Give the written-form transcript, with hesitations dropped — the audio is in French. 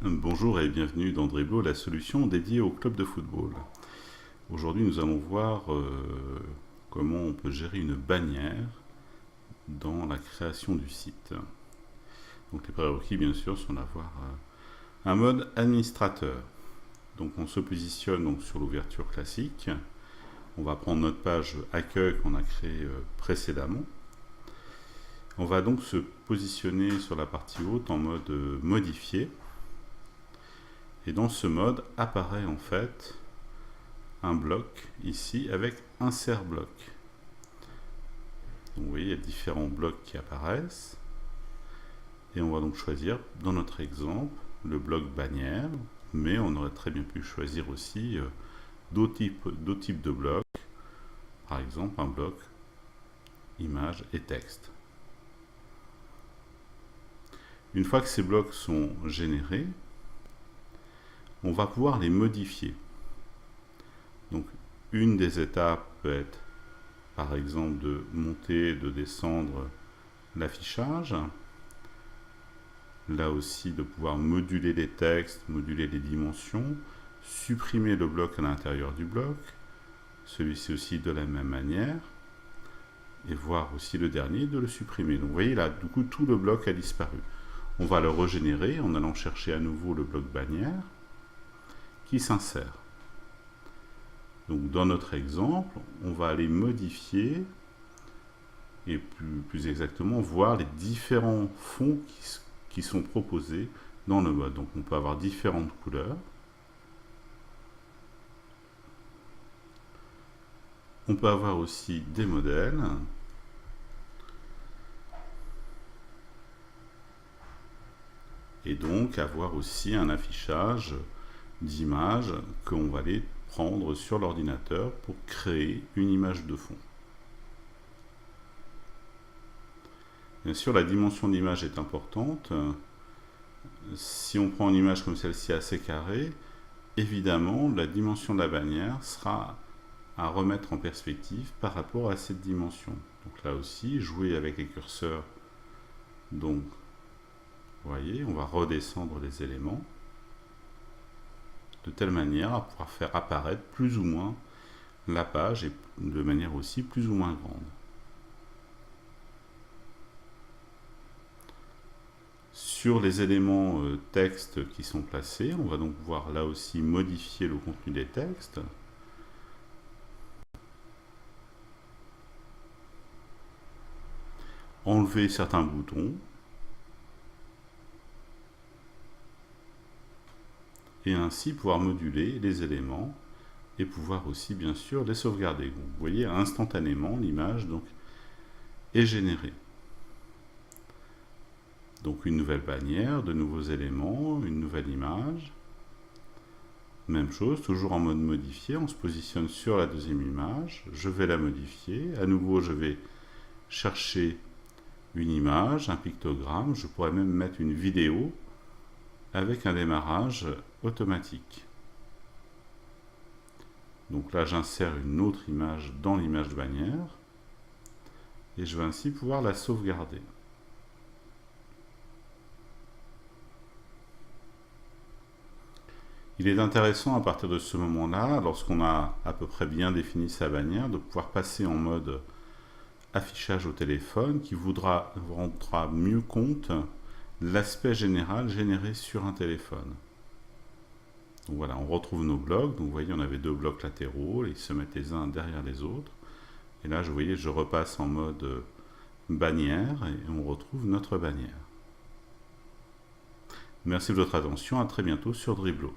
Bonjour et bienvenue dans Dribblo, la solution dédiée au club de football. Aujourd'hui, nous allons voir comment on peut gérer une bannière dans la création du site. Donc les prérequis, bien sûr, sont d'avoir un mode administrateur. Donc on se positionne donc sur l'ouverture classique. On va prendre notre page accueil qu'on a créée précédemment. On va donc se positionner sur la partie haute en mode modifier. Et dans ce mode apparaît en fait un bloc ici avec insert bloc. Donc vous voyez, il y a différents blocs qui apparaissent. Et on va donc choisir, dans notre exemple, le bloc bannière. Mais on aurait très bien pu choisir aussi d'autres types de blocs. Par exemple, un bloc image et texte. Une fois que ces blocs sont générés, on va pouvoir les modifier. Donc une des étapes peut être par exemple de monter, de descendre l'affichage. Là aussi de pouvoir moduler les textes, moduler les dimensions, supprimer le bloc à l'intérieur du bloc, celui-ci aussi de la même manière, et voir aussi le dernier de le supprimer. Donc vous voyez là, du coup tout le bloc a disparu. On va le régénérer en allant chercher à nouveau le bloc bannière qui s'insère. Donc dans notre exemple, on va aller modifier et plus exactement voir les différents fonds qui sont proposés dans le mode. Donc on peut avoir différentes couleurs. On peut avoir aussi des modèles. Et donc avoir aussi un affichage d'images qu'on va aller prendre sur l'ordinateur pour créer une image de fond. Bien sûr, la dimension d'image est importante. Si on prend une image comme celle-ci assez carrée, évidemment, la dimension de la bannière sera à remettre en perspective par rapport à cette dimension. Donc là aussi, jouer avec les curseurs. Donc, vous voyez, on va redescendre les éléments de telle manière à pouvoir faire apparaître plus ou moins la page et de manière aussi plus ou moins grande. Sur les éléments texte qui sont placés, on va donc pouvoir là aussi modifier le contenu des textes. Enlever certains boutons. Et ainsi pouvoir moduler les éléments et pouvoir aussi bien sûr les sauvegarder. Vous voyez instantanément l'image donc est générée. Donc une nouvelle bannière, de nouveaux éléments, une nouvelle image. Même chose, toujours en mode modifié, on se positionne sur la deuxième image, je vais la modifier, à nouveau je vais chercher une image, un pictogramme, je pourrais même mettre une vidéo avec un démarrage automatique. Donc là, j'insère une autre image dans l'image de bannière et je vais ainsi pouvoir la sauvegarder. Il est intéressant à partir de ce moment-là, lorsqu'on a à peu près bien défini sa bannière, de pouvoir passer en mode affichage au téléphone qui rendra mieux compte l'aspect général généré sur un téléphone. Donc voilà, on retrouve nos blocs. Donc vous voyez, on avait deux blocs latéraux, ils se mettent les uns derrière les autres. Et là, vous voyez, je repasse en mode bannière et on retrouve notre bannière. Merci de votre attention, à très bientôt sur Dribblo.